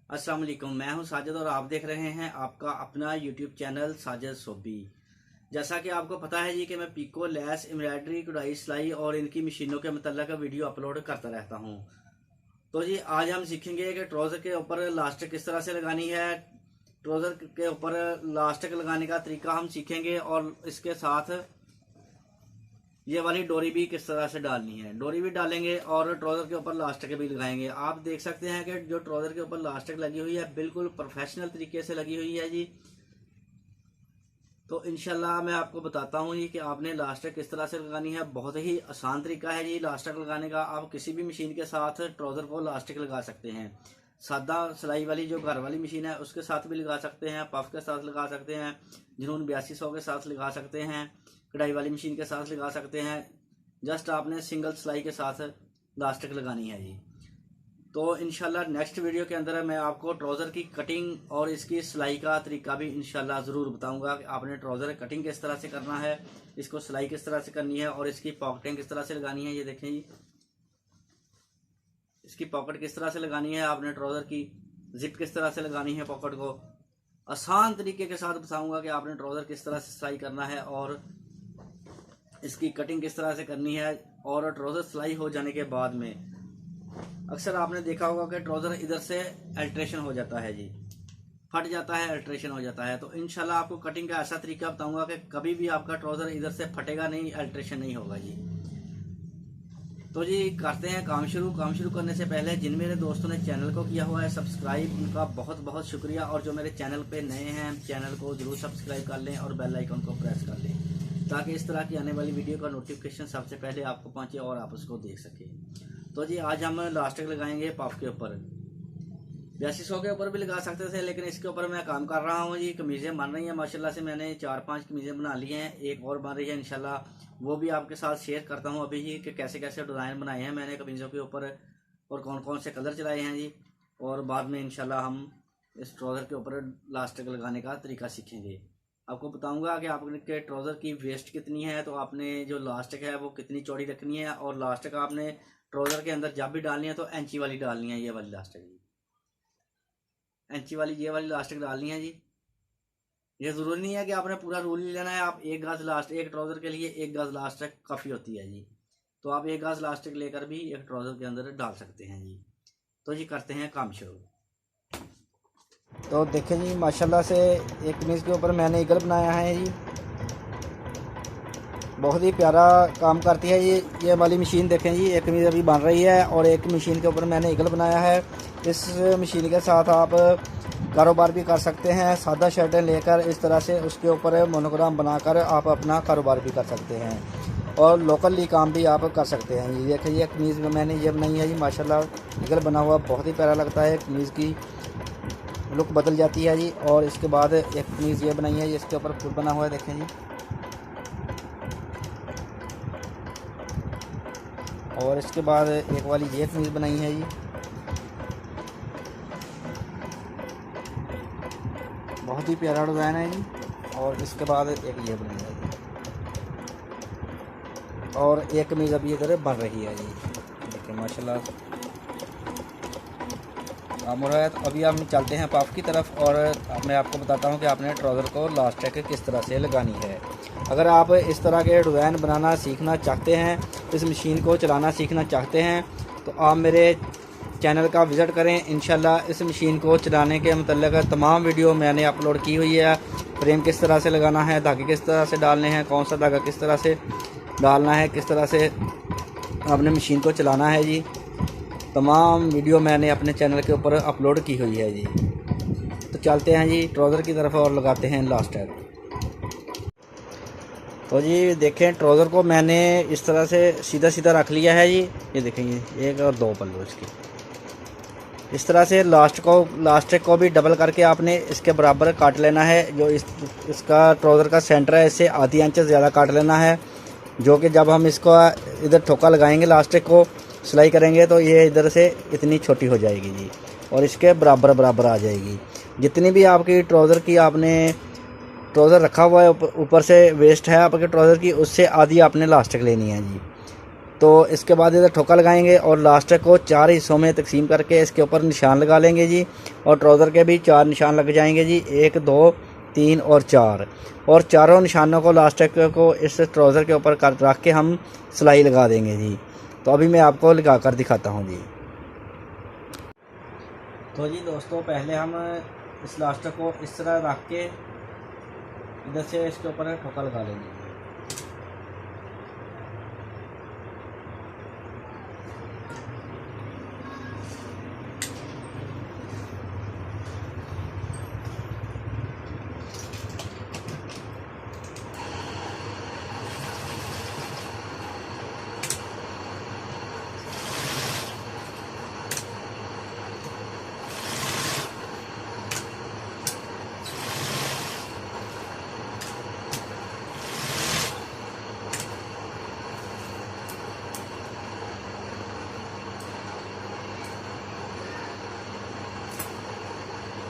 अस्सलाम वालेकुम। मैं हूं साजिद और आप देख रहे हैं आपका अपना यूट्यूब चैनल साजिद सोबी। जैसा कि आपको पता है जी कि मैं पिको, लेस, एम्ब्रॉयडरी, कढ़ाई, सिलाई और इनकी मशीनों के मतलब वीडियो अपलोड करता रहता हूं। तो जी आज हम सीखेंगे कि ट्राउज़र के ऊपर लास्टिक किस तरह से लगानी है। ट्राउज़र के ऊपर लास्टिक लगाने का तरीका हम सीखेंगे और इसके साथ ये वाली डोरी भी किस तरह से डालनी है, डोरी भी डालेंगे और ट्राउजर के ऊपर लास्टिक भी लगाएंगे। आप देख सकते हैं कि जो ट्राउजर के ऊपर लास्टिक लगी हुई है बिल्कुल प्रोफेशनल तरीके से लगी हुई है जी। तो इंशाल्लाह मैं आपको बताता हूँ जी कि आपने लास्टिक किस तरह से लगानी है। बहुत ही आसान तरीका है जी लास्टिक लगाने का। आप किसी भी मशीन के साथ ट्राउजर को लास्टिक लगा सकते हैं। सादा सिलाई वाली जो घर वाली मशीन है उसके साथ भी लगा सकते हैं, पफ के साथ लगा सकते हैं, जुनून 8200 के साथ लगा सकते हैं, कढ़ाई वाली मशीन के साथ लगा सकते हैं। जस्ट आपने सिंगल सिलाई के साथ लास्टिक लगानी है जी। तो इंशाल्लाह नेक्स्ट वीडियो के अंदर मैं आपको ट्राउज़र की कटिंग और इसकी सिलाई का तरीका भी इंशाल्लाह ज़रूर बताऊंगा कि आपने ट्राउज़र कटिंग किस तरह से करना है, इसको सिलाई किस तरह से करनी है और इसकी पॉकेटिंग किस तरह से लगानी है। ये देखें जी, इसकी पॉकेट किस तरह से लगानी है, आपने ट्राउज़र की जिप किस तरह से लगानी है, पॉकेट को आसान तरीके के साथ बताऊंगा कि आपने ट्राउज़र किस तरह से सिलाई करना है और इसकी कटिंग किस तरह से करनी है। और ट्राउज़र सिलाई हो जाने के बाद में अक्सर आपने देखा होगा कि ट्राउज़र इधर से अल्ट्रेशन हो जाता है जी, फट जाता है, अल्ट्रेशन हो जाता है। तो इंशाल्लाह आपको कटिंग का ऐसा तरीका बताऊंगा कि कभी भी आपका ट्राउज़र इधर से फटेगा नहीं, अल्ट्रेशन नहीं होगा जी। तो जी करते हैं काम शुरू। काम शुरू करने से पहले जिन मेरे दोस्तों ने चैनल को किया हुआ है सब्सक्राइब, उनका बहुत बहुत शुक्रिया। और जो मेरे चैनल पे नए हैं चैनल को जरूर सब्सक्राइब कर लें और बेल आइकन को प्रेस कर लें ताकि इस तरह की आने वाली वीडियो का नोटिफिकेशन सबसे पहले आपको पहुंचे और आप उसको देख सकें। तो जी आज हम लास्टिक लगाएंगे पफ के ऊपर। 8200 के ऊपर भी लगा सकते थे लेकिन इसके ऊपर मैं काम कर रहा हूँ जी। कमीज़ें बन रही हैं माशाल्लाह से, मैंने 4-5 कमीज़ें बना ली हैं, एक और बन रही है इंशाल्लाह, वो भी आपके साथ शेयर करता हूँ अभी जी कि कैसे कैसे डिज़ाइन बनाए हैं मैंने कमीज़ों के ऊपर और कौन कौन से कलर चलाए हैं जी। और बाद में इंशाल्लाह हम इस ट्राउज़र के ऊपर लास्टिक लगाने का तरीका सीखेंगे। आपको बताऊंगा कि आपके ट्राउज़र की वेस्ट कितनी है, तो आपने जो लास्टिक है वो कितनी चौड़ी रखनी है और लास्टिक आपने ट्राउज़र के अंदर जब भी डालनी है तो इंची वाली डालनी है। ये वाली लास्टिक जी, इंची वाली ये वाली लास्टिक डालनी है जी। ये ज़रूरी नहीं है कि आपने पूरा रूल ही लेना है। आप एक गज लास्ट, एक ट्राउज़र के लिए एक गज लास्टिक काफ़ी होती है जी। तो आप एक गज लास्टिक लेकर भी एक ट्राउज़र के अंदर डाल सकते हैं जी। तो जी करते हैं काम शुरू। तो देखें जी माशाल्लाह से एक कमीज़ के ऊपर मैंने ईगल बनाया है जी, बहुत ही प्यारा काम करती है ये वाली मशीन। देखें जी एक कमीज़ अभी बन रही है और एक मशीन के ऊपर मैंने ईगल बनाया है। इस मशीन के साथ आप कारोबार भी कर सकते हैं। सादा शर्टें लेकर इस तरह से उसके ऊपर मोनोग्राम बनाकर आप अपना कारोबार भी कर सकते हैं और लोकली काम भी आप कर सकते हैं। ये देखिए ये कमीज़ मैंने ये बनाई है जी, माशाल्लाह ईगल बना हुआ बहुत ही प्यारा लगता है, कमीज़ की लुक बदल जाती है जी। और इसके बाद एक कमीज़ ये बनाई है, इसके ऊपर फूल बना हुआ है, देखें जी। और इसके बाद एक वाली ये कमीज़ बनाई है जी, बहुत ही प्यारा डिज़ाइन है जी। और इसके बाद एक ये बनाई है जी और एक कमीज़ अभी इधर बन रही है जी। देखिए माशाल्लाह काम हो रहा है। तो अभी हम चलते हैं पफ की तरफ और मैं आपको बताता हूं कि आपने ट्राउज़र को लास्टिक किस तरह से लगानी है। अगर आप इस तरह के डिज़ाइन बनाना सीखना चाहते हैं, इस मशीन को चलाना सीखना चाहते हैं, तो आप मेरे चैनल का विज़िट करें। इंशाल्लाह इस मशीन को चलाने के मतलब तमाम वीडियो मैंने अपलोड की हुई है। फ्रेम किस तरह से लगाना है, धागे किस तरह से डालने हैं, कौन सा धागा किस तरह से डालना है, किस तरह से आपने मशीन को चलाना है जी, तमाम वीडियो मैंने अपने चैनल के ऊपर अपलोड की हुई है जी। तो चलते हैं जी ट्राउज़र की तरफ और लगाते हैं लास्टिक। तो जी देखें ट्राउज़र को मैंने इस तरह से सीधा सीधा रख लिया है जी। ये देखें ये एक और दो पल्लू इसकी, इस तरह से लास्टिक को भी डबल करके आपने इसके बराबर काट लेना है। जो इसका ट्राउज़र का सेंटर है इससे आधी इंच ज़्यादा काट लेना है, जो कि जब हम इसको इधर ठोका लगाएंगे लास्टिक को सिलाई करेंगे तो ये इधर से इतनी छोटी हो जाएगी जी और इसके बराबर बराबर आ जाएगी। जितनी भी आपकी ट्राउज़र की आपने ट्राउज़र रखा हुआ है ऊपर से वेस्ट है आपके ट्राउज़र की, उससे आधी आपने लास्टिक लेनी है जी। तो इसके बाद इधर ठोका लगाएंगे और लास्टर को 4 हिस्सों में तकसीम करके इसके ऊपर निशान लगा लेंगे जी। और ट्राउज़र के भी 4 निशान लग जाएंगे जी, 1 2 3 और 4। और चारों निशानों को लास्टर को इस ट्राउज़र के ऊपर कर रख के हम सिलाई लगा देंगे जी। तो अभी मैं आपको लगा कर दिखाता हूँ जी। तो जी दोस्तों, पहले हम इस लास्टर को इस तरह रख के इधर से इसके ऊपर ठोका लगा लेंगे।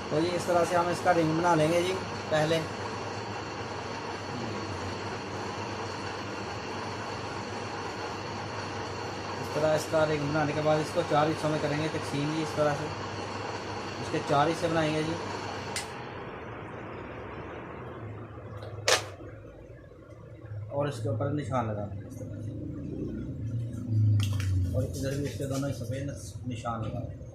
तो जी इस तरह से हम इसका रिंग बना लेंगे जी। पहले इस तरह इसका रिंग बनाने के बाद इसको 4 हिस्सों में करेंगे तकसीम जी। इस तरह से इसके 4 हिस्से बनाएंगे जी। और इसके ऊपर निशान लगा देंगे इस तरह से। और इधर भी इसके दोनों हिस्सों पे निशान लगा देंगे।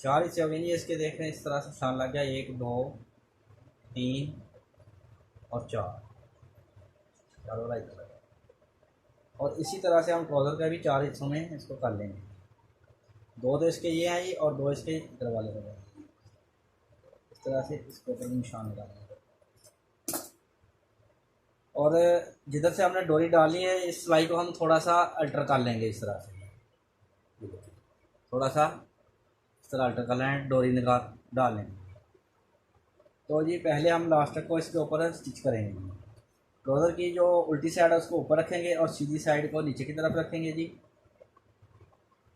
चार हिस्से हो गए जी इसके, देख रहे हैं इस तरह से निशान लग गया, 1 2 3 और 4, चारों राइट लगा। और इसी तरह से हम ट्राउज़र का भी 4 हिस्सों में इसको कर लेंगे। 2 तो इसके ये हैं जी और 2 इसके इधर वाले हो गए। इस तरह से इसके ऊपर निशान लगा देंगे। और जिधर से हमने डोरी डाली है इस सिलाई को हम थोड़ा सा अल्टर कर लेंगे इस तरह से, थोड़ा सा इस तरह अल्टर कर लेंगे, डोरी निकाल डाल लेंगे। तो जी पहले हम लास्टर को इसके ऊपर स्टिच करेंगे। ट्राउज़र की जो उल्टी साइड है उसको ऊपर रखेंगे और सीधी साइड को नीचे की तरफ रखेंगे जी।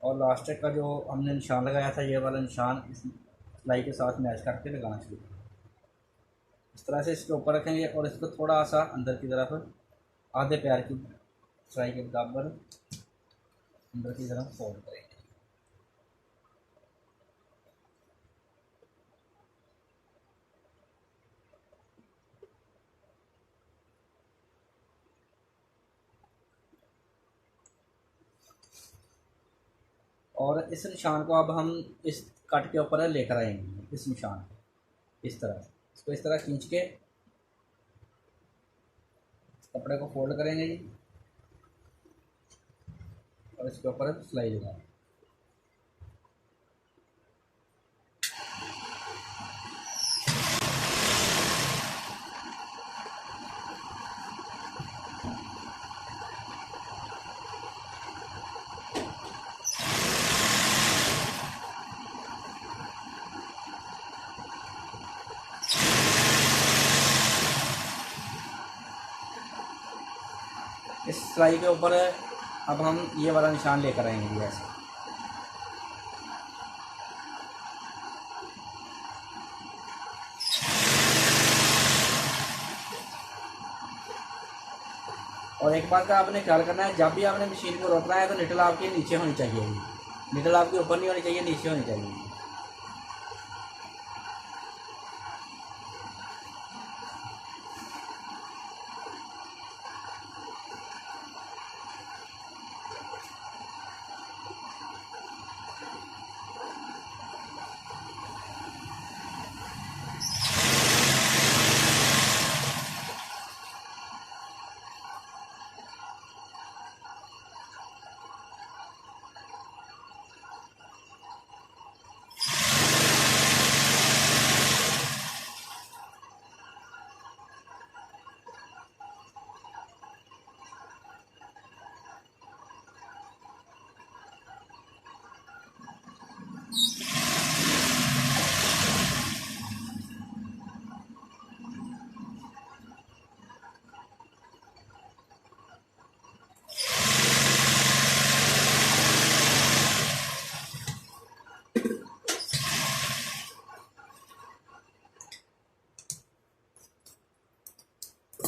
और लास्टर का जो हमने निशान लगाया था ये वाला निशान इस सिलाई के साथ मैच करके लगाना शुरू करेंगे। इस तरह से इसके ऊपर रखेंगे और इसको थोड़ा सा अंदर की तरफ आधे पैर की सिलाई के बराबर अंदर की तरफ फोल्ड करेंगे। और इस निशान को अब हम इस कट के ऊपर लेकर आएंगे। इस निशान को इस तरह से इसको इस तरह खींच के कपड़े को फोल्ड करेंगे जी और इसके ऊपर सिलाई लगाएंगे। इस सिलाई के ऊपर अब हम ये वाला निशान लेकर आएंगे जी ऐसे। और एक बात का आपने ख्याल करना है, जब भी आपने मशीन को रोकना है तो निटल आपकी नीचे होनी चाहिए, निटल आपके ऊपर नहीं होनी चाहिए, नीचे होनी चाहिए।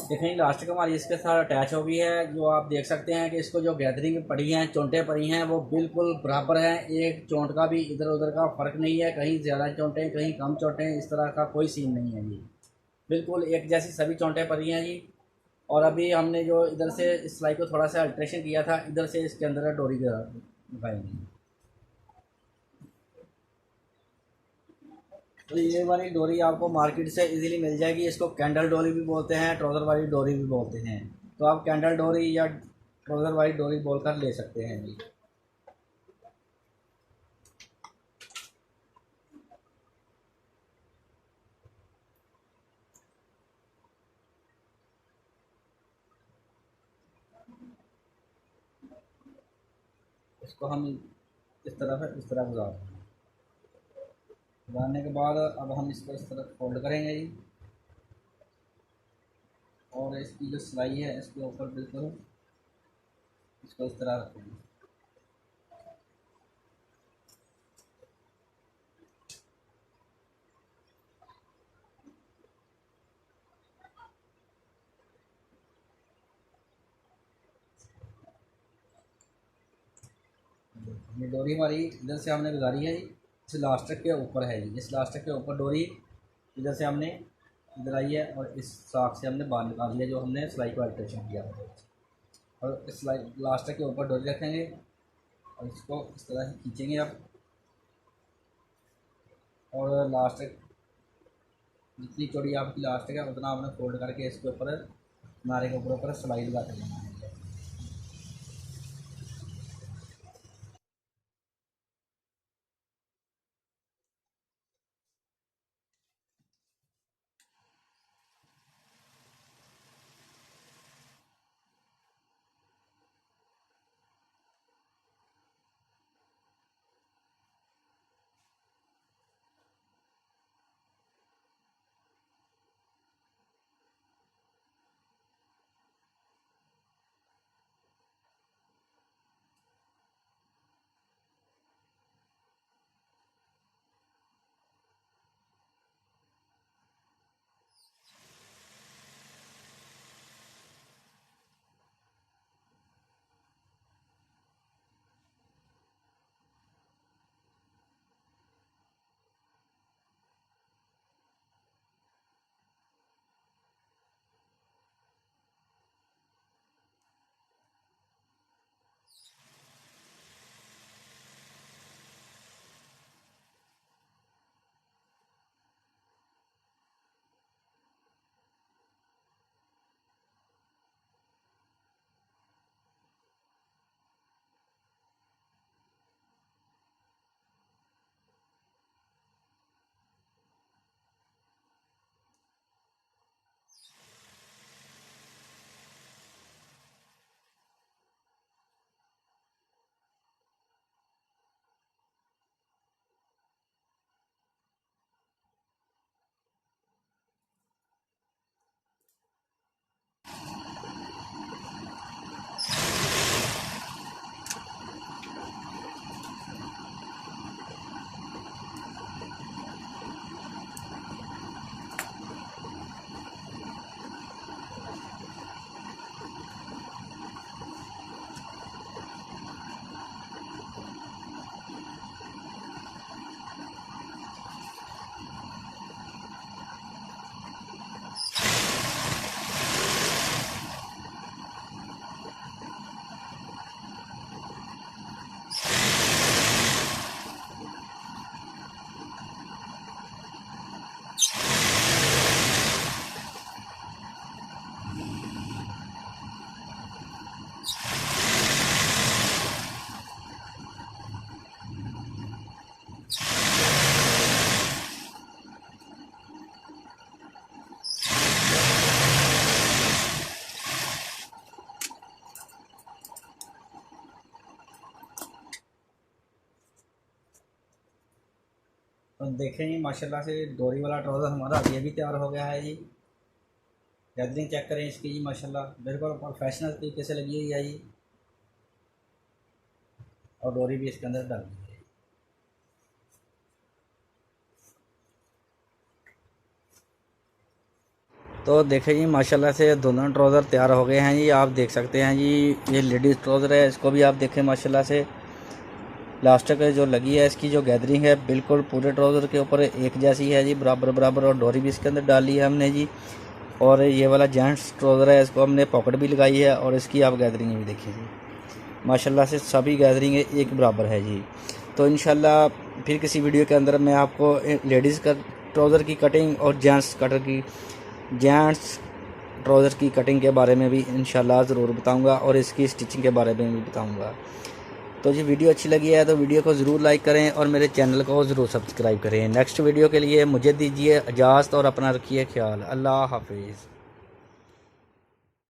देखें इलास्टिक हमारी इसके साथ अटैच हो गई है। जो आप देख सकते हैं कि इसको जो गैदरिंग पड़ी हैं, चोंटें पड़ी हैं, वो बिल्कुल बराबर हैं। एक चोंट का भी इधर उधर का फ़र्क नहीं है, कहीं ज़्यादा चोंटें कहीं कम चोंटें, इस तरह का कोई सीन नहीं है जी। बिल्कुल एक जैसी सभी चोंटें पड़ी हैं जी। और अभी हमने जो इधर से इस सिलाई को थोड़ा सा अल्ट्रेशन किया था, इधर से इसके अंदर डोरी दिखाएंगे। तो ये वाली डोरी आपको मार्केट से इजीली मिल जाएगी। इसको कैंडल डोरी भी बोलते हैं, ट्राउज़र वाली डोरी भी बोलते हैं। तो आप कैंडल डोरी या ट्राउज़र वाली डोरी बोलकर ले सकते हैं जी। इसको हम इस तरह से इस तरह गुजारते हैं। गुजारने के बाद अब हम इसको इस तरह फोल्ड करेंगे जी, और इसकी जो सिलाई है इसके ऊपर बिल्कुल इसको इस तरह रखेंगे। ये डोरी हमारी इधर से हमने गुजारी है जी, इस लास्टिक के ऊपर है जी। इस लास्टिक के ऊपर डोरी इधर से हमने इधर आई है, और इस साख से हमने बाहर निकाल दिया जो हमने सिलाई को अल्ट्रेशन किया था। और इस लास्टिक के ऊपर डोरी रखेंगे और इसको इस तरह से खींचेंगे आप, और लास्टिक जितनी चौड़ी आपकी लास्टिक है उतना आपने फोल्ड करके इसके ऊपर नारे के ऊपर सिलाई लगा के लेना है। तो देखें जी माशाल्लाह से डोरी वाला ट्राउज़र हमारा ये भी तैयार हो गया है जी। गैदरिंग चेक करें इसकी जी, माशाल्लाह बिल्कुल प्रोफेशनल तरीके से लगी हुई है जी, और डोरी भी इसके अंदर डाल दी है। तो देखें जी माशाल्लाह से दोनों ट्राउज़र तैयार हो गए हैं जी। आप देख सकते हैं जी, ये लेडीज़ ट्राउज़र है, इसको भी आप देखें माशाल्लाह से लास्टिक जो लगी है, इसकी जो गैदरिंग है बिल्कुल पूरे ट्राउज़र के ऊपर एक जैसी है जी, बराबर बराबर। और डोरी भी इसके अंदर डाली है हमने जी। और ये वाला जेंट्स ट्राउज़र है, इसको हमने पॉकेट भी लगाई है और इसकी आप गैदरिंग भी देखिए जी, माशाल्लाह से सभी गैदरिंग एक बराबर है जी। तो इंशाल्लाह फिर किसी वीडियो के अंदर मैं आपको लेडीज़ का ट्राउज़र की कटिंग और जेंट्स ट्राउज़र की कटिंग के बारे में भी इंशाल्लाह ज़रूर बताऊंगा और इसकी स्टिचिंग के बारे में भी बताऊंगा। तो जी वीडियो अच्छी लगी है तो वीडियो को ज़रूर लाइक करें और मेरे चैनल को ज़रूर सब्सक्राइब करें। नेक्स्ट वीडियो के लिए मुझे दीजिए इजाज़त और अपना रखिए ख्याल। अल्लाह हाफिज़।